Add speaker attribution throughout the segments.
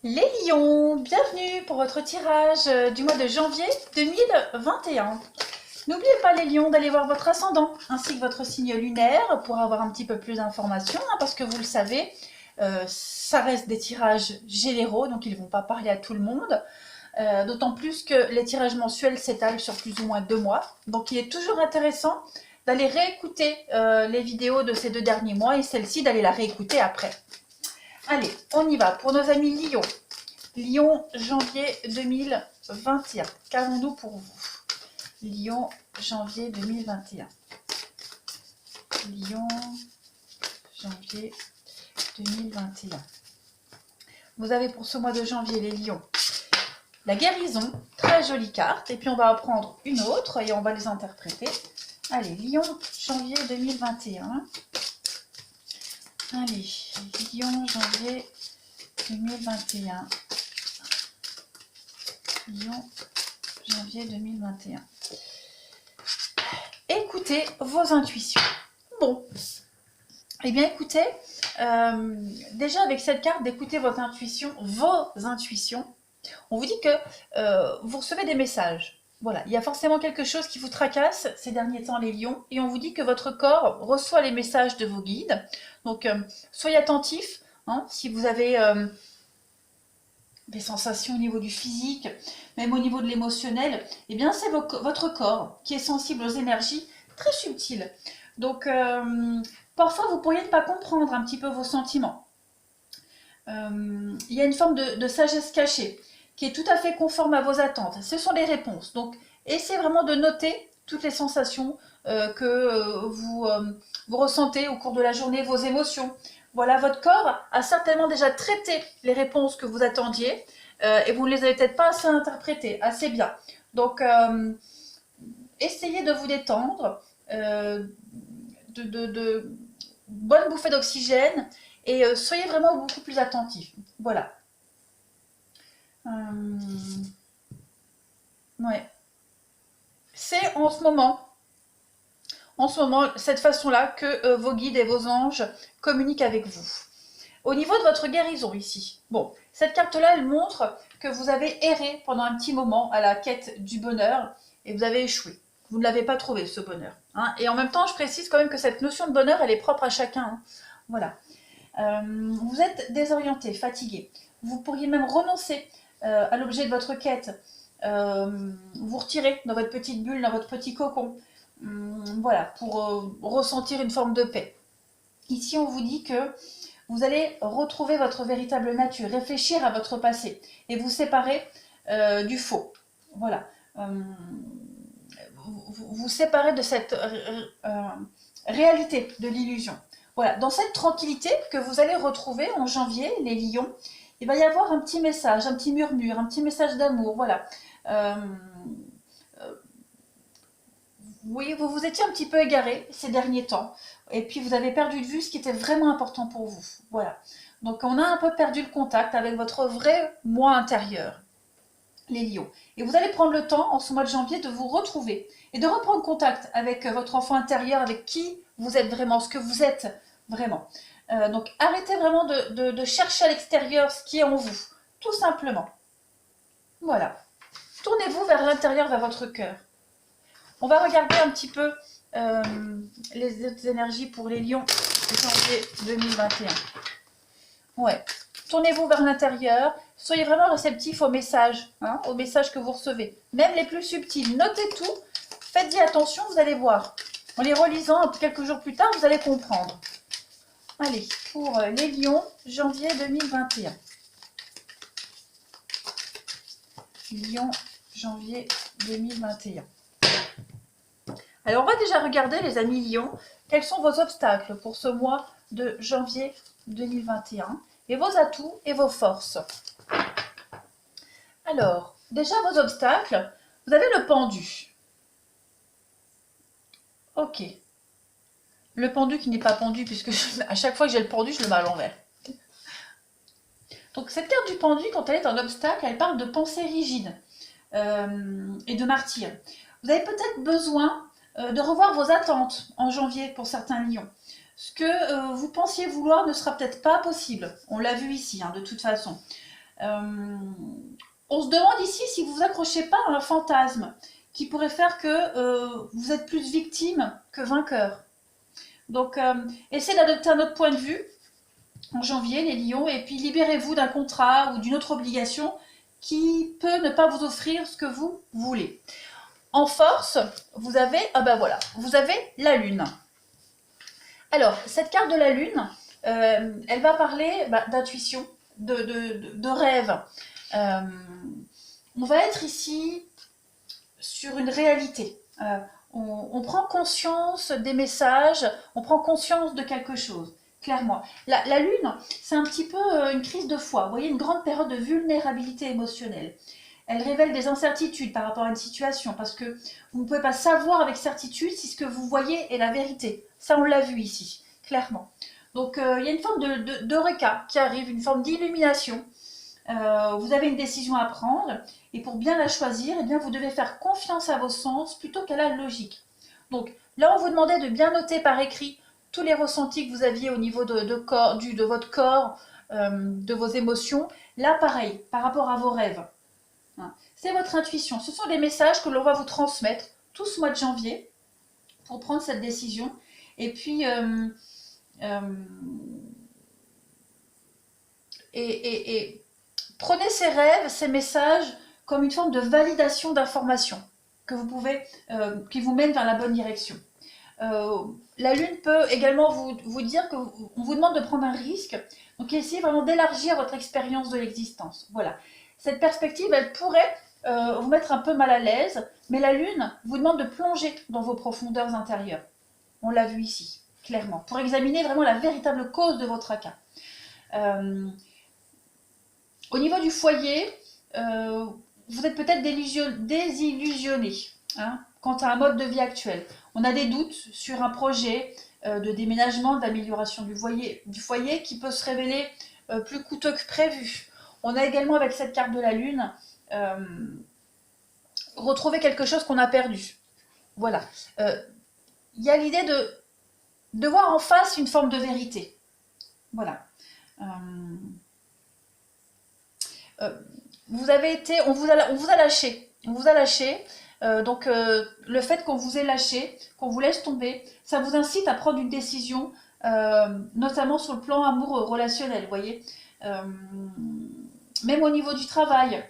Speaker 1: Les lions, bienvenue pour votre tirage du mois de janvier 2021. N'oubliez pas les lions d'aller voir votre ascendant ainsi que votre signe lunaire pour avoir un petit peu plus d'informations parce que vous le savez, ça reste des tirages généraux donc ils ne vont pas parler à tout le monde. D'autant plus que les tirages mensuels s'étalent sur plus ou moins 2 mois. Donc il est toujours intéressant d'aller réécouter les vidéos de ces 2 derniers mois et celle-ci d'aller la réécouter après. Allez, on y va pour nos amis Lions. Lion, janvier 2021. Qu'avons-nous pour vous? Lion, janvier 2021. Lion, janvier 2021. Vous avez pour ce mois de janvier, les lions, la guérison, très jolie carte. Et puis on va en prendre une autre et on va les interpréter. Allez, Lion, janvier 2021. Allez, Lion, janvier 2021. Lion, janvier 2021. Écoutez vos intuitions. Bon, eh bien écoutez, déjà avec cette carte d'écouter votre intuition, vos intuitions, on vous dit que vous recevez des messages. Voilà, il y a forcément quelque chose qui vous tracasse ces derniers temps, les lions, et on vous dit que votre corps reçoit les messages de vos guides. Donc, soyez attentifs, hein, si vous avez des sensations au niveau du physique, même au niveau de l'émotionnel, eh bien c'est votre corps qui est sensible aux énergies très subtiles. Donc, parfois, vous pourriez ne pas comprendre un petit peu vos sentiments. Il y a une forme de sagesse cachée qui est tout à fait conforme à vos attentes. Ce sont des réponses. Donc, essayez vraiment de noter toutes les sensations que vous ressentez au cours de la journée, vos émotions. Voilà, votre corps a certainement déjà traité les réponses que vous attendiez et vous ne les avez peut-être pas assez interprétées, assez bien. Donc, essayez de vous détendre, de bonnes bouffées d'oxygène et soyez vraiment beaucoup plus attentifs. Voilà. Ouais. C'est en ce moment, cette façon-là que vos guides et vos anges communiquent avec vous. Au niveau de votre guérison ici, bon, cette carte-là, elle montre que vous avez erré pendant un petit moment à la quête du bonheur et vous avez échoué. Vous ne l'avez pas trouvé, ce bonheur. Hein. Et en même temps, je précise quand même que cette notion de bonheur, elle est propre à chacun. Hein. Voilà. Vous êtes désorienté, fatigué. Vous pourriez même renoncer à l'objet de votre quête. Vous retirer dans votre petite bulle, dans votre petit cocon. Voilà, pour ressentir une forme de paix. Ici, on vous dit que vous allez retrouver votre véritable nature, réfléchir à votre passé et vous séparer du faux. Voilà. Vous séparer de cette réalité de l'illusion. Voilà. Dans cette tranquillité que vous allez retrouver en janvier, les lions, il va y avoir un petit message, un petit murmure, un petit message d'amour. Voilà. Oui, vous vous étiez un petit peu égaré ces derniers temps. Et puis vous avez perdu de vue ce qui était vraiment important pour vous. Voilà. Donc on a un peu perdu le contact avec votre vrai moi intérieur, les lions. Et vous allez prendre le temps, en ce mois de janvier, de vous retrouver et de reprendre contact avec votre enfant intérieur, avec qui vous êtes vraiment, ce que vous êtes vraiment. Donc arrêtez vraiment de chercher à l'extérieur ce qui est en vous, tout simplement. Voilà. Tournez-vous vers l'intérieur, vers votre cœur. On va regarder un petit peu les autres énergies pour les lions de janvier 2021. Ouais. Tournez-vous vers l'intérieur. Soyez vraiment réceptifs aux messages, hein, aux messages que vous recevez. Même les plus subtils. Notez tout. Faites-y attention, vous allez voir. En les relisant quelques jours plus tard, vous allez comprendre. Allez, pour les lions, janvier 2021. Lion, janvier 2021. Alors, on va déjà regarder, les amis lions, quels sont vos obstacles pour ce mois de janvier 2021 et vos atouts et vos forces. Alors, déjà vos obstacles, vous avez le pendu. Ok. Le pendu qui n'est pas pendu, puisque à chaque fois que j'ai le pendu, je le mets à l'envers. Donc, cette carte du pendu, quand elle est un obstacle, elle parle de pensée rigide et de martyr. Vous avez peut-être besoin de revoir vos attentes en janvier pour certains lions. Ce que vous pensiez vouloir ne sera peut-être pas possible. On l'a vu ici, hein, de toute façon. On se demande ici si vous vous accrochez pas à un fantasme qui pourrait faire que vous êtes plus victime que vainqueur. Donc, essayez d'adopter un autre point de vue en janvier, les lions, et puis libérez-vous d'un contrat ou d'une autre obligation qui peut ne pas vous offrir ce que vous voulez. En force, vous avez, voilà, vous avez la lune. Alors, cette carte de la lune, elle va parler d'intuition, de rêve. On va être ici sur une réalité. On prend conscience des messages, on prend conscience de quelque chose, clairement. La lune, c'est un petit peu une crise de foi, vous voyez, une grande période de vulnérabilité émotionnelle. Elle révèle des incertitudes par rapport à une situation, parce que vous ne pouvez pas savoir avec certitude si ce que vous voyez est la vérité. Ça, on l'a vu ici, clairement. Donc, il y a une forme d'eureka qui arrive, une forme d'illumination. Vous avez une décision à prendre, et pour bien la choisir, eh bien, vous devez faire confiance à vos sens plutôt qu'à la logique. Donc, là, on vous demandait de bien noter par écrit tous les ressentis que vous aviez au niveau de votre corps, de vos émotions. Là, pareil, par rapport à vos rêves. C'est votre intuition. Ce sont des messages que l'on va vous transmettre tout ce mois de janvier pour prendre cette décision. Et puis, prenez ces rêves, ces messages comme une forme de validation d'informations que vous pouvez, qui vous mène vers la bonne direction. La lune peut également vous dire qu'on vous demande de prendre un risque. Donc, essayez vraiment d'élargir votre expérience de l'existence. Voilà. Cette perspective, elle pourrait vous mettre un peu mal à l'aise, mais la lune vous demande de plonger dans vos profondeurs intérieures. On l'a vu ici, clairement, pour examiner vraiment la véritable cause de votre tracas. Au niveau du foyer, vous êtes peut-être désillusionné quant à un mode de vie actuel. On a des doutes sur un projet de déménagement, d'amélioration du foyer qui peut se révéler plus coûteux que prévu. On a également, avec cette carte de la lune, retrouver quelque chose qu'on a perdu. Voilà. Il y a l'idée de voir en face une forme de vérité. Voilà. On vous a lâché. On vous a lâché. Donc, le fait qu'on vous ait lâché, qu'on vous laisse tomber, ça vous incite à prendre une décision, notamment sur le plan amoureux, relationnel, vous voyez. Même au niveau du travail,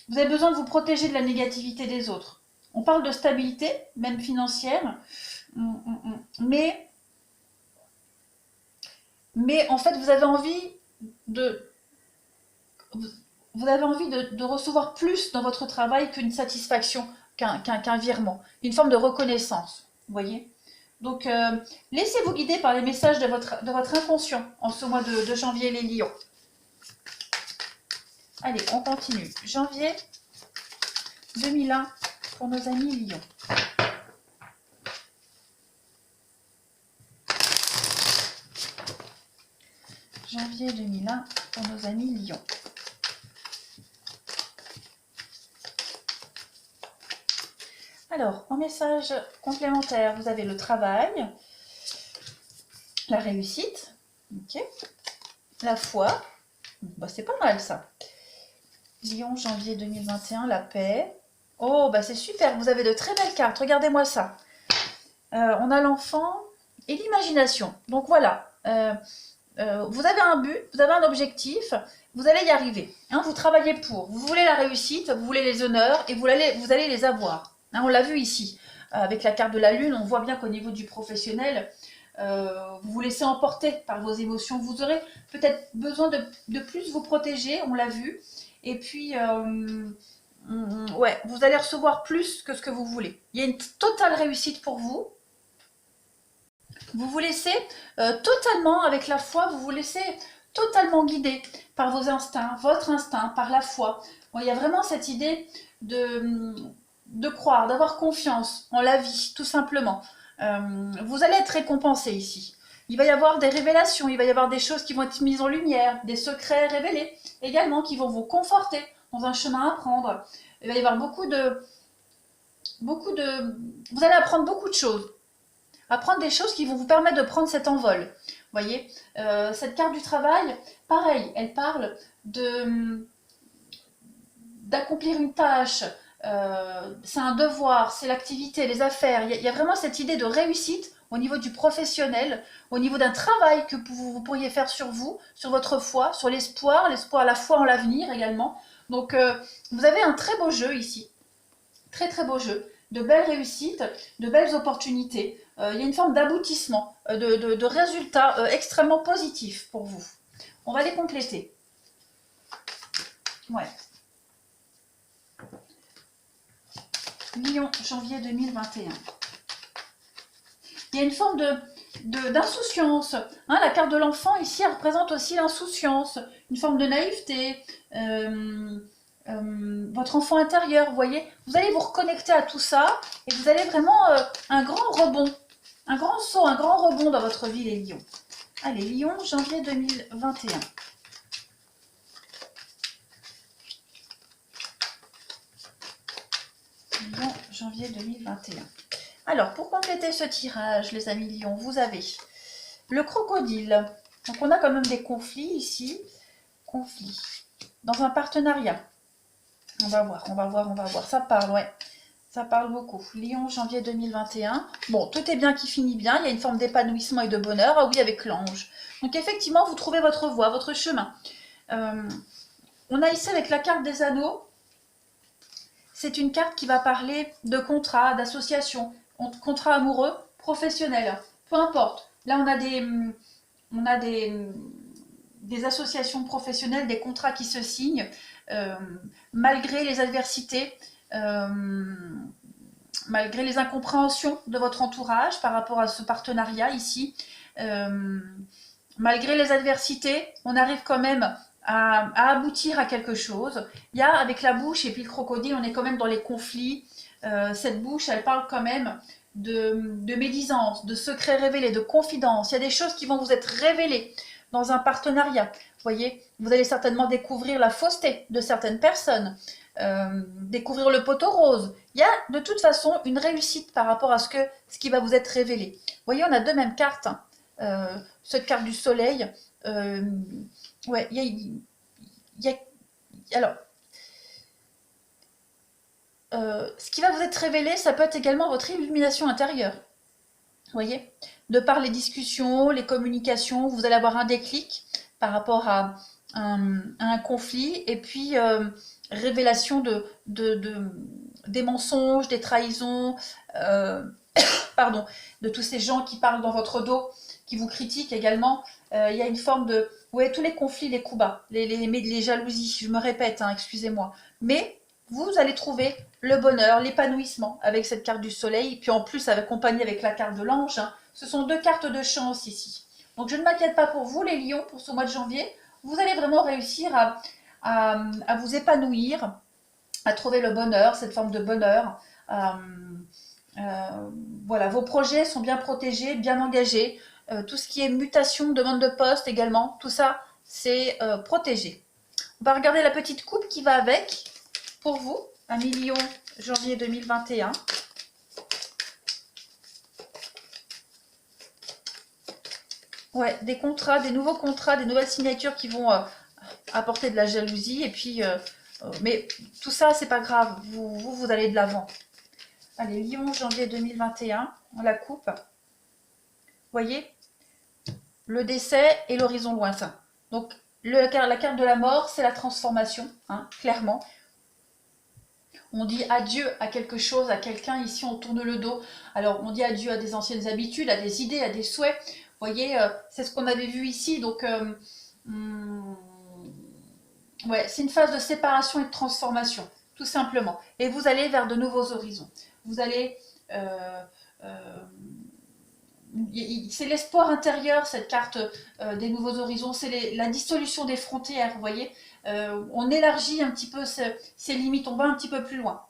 Speaker 1: vous avez besoin de vous protéger de la négativité des autres. On parle de stabilité, même financière, mais en fait, vous avez envie de recevoir plus dans votre travail qu'une satisfaction, qu'un virement, une forme de reconnaissance, vous voyez. Donc, laissez-vous guider par les messages de votre inconscient en ce mois de janvier, les lions. Allez, on continue. Janvier 2001 pour nos amis lions. Janvier 2001 pour nos amis lions. Alors, en message complémentaire, vous avez le travail, la réussite, okay, la foi, c'est pas mal ça. Lion, janvier 2021, la paix. Oh, c'est super, vous avez de très belles cartes, regardez-moi ça. On a l'enfant et l'imagination. Donc voilà, vous avez un but, vous avez un objectif, vous allez y arriver. Vous travaillez pour, vous voulez la réussite, vous voulez les honneurs et vous allez les avoir. On l'a vu ici, avec la carte de la lune, on voit bien qu'au niveau du professionnel, vous vous laissez emporter par vos émotions. Vous aurez peut-être besoin de plus vous protéger, on l'a vu. Et puis, vous allez recevoir plus que ce que vous voulez. Il y a une totale réussite pour vous. Vous vous laissez totalement, avec la foi, vous vous laissez totalement guider par vos instincts, votre instinct, par la foi. Il y a vraiment cette idée de croire, d'avoir confiance en la vie, tout simplement. Vous allez être récompensé ici. Il va y avoir des révélations, il va y avoir des choses qui vont être mises en lumière, des secrets révélés également qui vont vous conforter dans un chemin à prendre. Il va y avoir beaucoup de... Vous allez apprendre beaucoup de choses. Apprendre des choses qui vont vous permettre de prendre cet envol. Vous voyez, cette carte du travail, pareil, elle parle d'accomplir une tâche, c'est un devoir, c'est l'activité, les affaires. Il y a vraiment cette idée de réussite au niveau du professionnel, au niveau d'un travail que vous pourriez faire sur vous, sur votre foi, sur l'espoir, la foi en l'avenir également. Donc vous avez un très beau jeu ici, très très beau jeu, de belles réussites, de belles opportunités. Il y a une forme d'aboutissement, de résultats extrêmement positifs pour vous. On va les compléter. Ouais. Lion, janvier 2021. Il y a une forme d'insouciance. Hein, la carte de l'enfant ici, elle représente aussi l'insouciance, une forme de naïveté. Votre enfant intérieur, vous voyez, vous allez vous reconnecter à tout ça et vous allez vraiment un grand rebond, un grand saut, un grand rebond dans votre vie, les lions. Allez, Lion, janvier 2021. Lion, janvier 2021. Alors, pour compléter ce tirage, les amis lions, vous avez le crocodile. Donc, on a quand même des conflits ici. Conflits. Dans un partenariat. On va voir, on va voir, on va voir. Ça parle, ouais. Ça parle beaucoup. Lion, janvier 2021. Bon, tout est bien qui finit bien. Il y a une forme d'épanouissement et de bonheur. Ah oui, avec l'ange. Donc, effectivement, vous trouvez votre voie, votre chemin. On a ici avec la carte des anneaux. C'est une carte qui va parler de contrat, d'association, contrat amoureux, professionnel. Peu importe. Là, on a des associations professionnelles, des contrats qui se signent, malgré les adversités, malgré les incompréhensions de votre entourage par rapport à ce partenariat ici. Malgré les adversités, on arrive quand même à aboutir à quelque chose. Il y a avec la bouche et puis le crocodile, on est quand même dans les conflits. Cette bouche, elle parle quand même de médisance, de secrets révélés, de confidence. Il y a des choses qui vont vous être révélées dans un partenariat. Vous voyez, vous allez certainement découvrir la fausseté de certaines personnes, découvrir le poteau rose. Il y a de toute façon une réussite par rapport à ce qui va vous être révélé. Vous voyez, on a deux mêmes cartes. Cette carte du soleil. Ouais, alors, ce qui va vous être révélé, ça peut être également votre illumination intérieure. Vous voyez, de par les discussions, les communications, vous allez avoir un déclic par rapport à un conflit, et puis révélation des mensonges, des trahisons, pardon, de tous ces gens qui parlent dans votre dos, qui vous critiquent également. Il y a une forme de... Vous voyez, tous les conflits, les coups bas, les jalousies, je me répète, hein, excusez-moi. Mais vous allez trouver le bonheur, l'épanouissement avec cette carte du soleil, puis en plus accompagnée avec la carte de l'ange. Hein. Ce sont deux cartes de chance ici. Donc je ne m'inquiète pas pour vous, les lions, pour ce mois de janvier. Vous allez vraiment réussir à vous épanouir, à trouver le bonheur, cette forme de bonheur. Voilà, vos projets sont bien protégés, bien engagés. Tout ce qui est mutation, demande de poste également, tout ça, c'est protégé. On va regarder la petite coupe qui va avec, pour vous, 1 million janvier 2021. Ouais, des contrats, des nouveaux contrats, des nouvelles signatures qui vont apporter de la jalousie. Et puis, mais tout ça, c'est pas grave. Vous allez de l'avant. Allez, Lion, janvier 2021, on la coupe. Vous voyez, le décès et l'horizon lointain. Donc, la carte de la mort, c'est la transformation, hein, clairement. On dit adieu à quelque chose, à quelqu'un. Ici, on tourne le dos. Alors, on dit adieu à des anciennes habitudes, à des idées, à des souhaits. Vous voyez, c'est ce qu'on avait vu ici. Donc, ouais, c'est une phase de séparation et de transformation, tout simplement. Et vous allez vers de nouveaux horizons. Vous allez... c'est l'espoir intérieur, cette carte des nouveaux horizons. C'est la dissolution des frontières, vous voyez. On élargit un petit peu ses limites, on va un petit peu plus loin.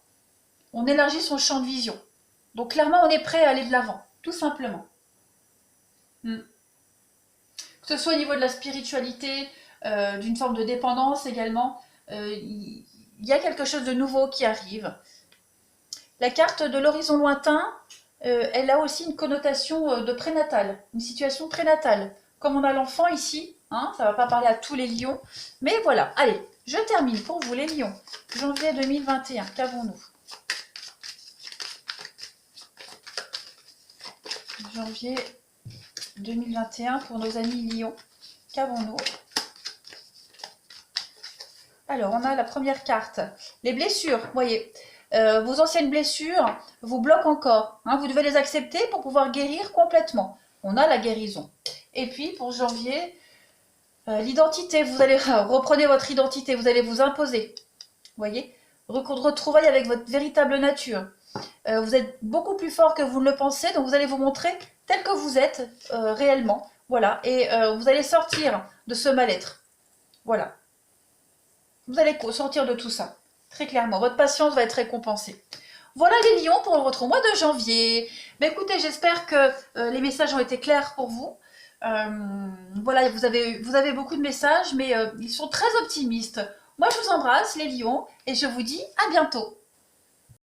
Speaker 1: On élargit son champ de vision. Donc clairement, on est prêt à aller de l'avant, tout simplement. Que ce soit au niveau de la spiritualité, d'une forme de dépendance également, il y a quelque chose de nouveau qui arrive. La carte de l'horizon lointain, elle a aussi une connotation de prénatal, une situation prénatale. Comme on a l'enfant ici, hein, ça ne va pas parler à tous les lions. Mais voilà, allez, je termine pour vous les lions. Janvier 2021, qu'avons-nous? Janvier 2021 pour nos amis lions, qu'avons-nous? Alors, on a la première carte. Les blessures, voyez, vos anciennes blessures vous bloquent encore. Hein, vous devez les accepter pour pouvoir guérir complètement. On a la guérison. Et puis, pour janvier, l'identité, vous allez reprenez votre identité, vous allez vous imposer. Voyez, retrouvailles avec votre véritable nature. Vous êtes beaucoup plus fort que vous ne le pensez, donc vous allez vous montrer tel que vous êtes réellement. Voilà, et vous allez sortir de ce mal-être. Voilà. Vous allez sortir de tout ça, très clairement. Votre patience va être récompensée. Voilà les lions pour votre mois de janvier. Mais écoutez, j'espère que les messages ont été clairs pour vous. Voilà, vous avez beaucoup de messages, mais ils sont très optimistes. Moi, je vous embrasse les lions et je vous dis à bientôt.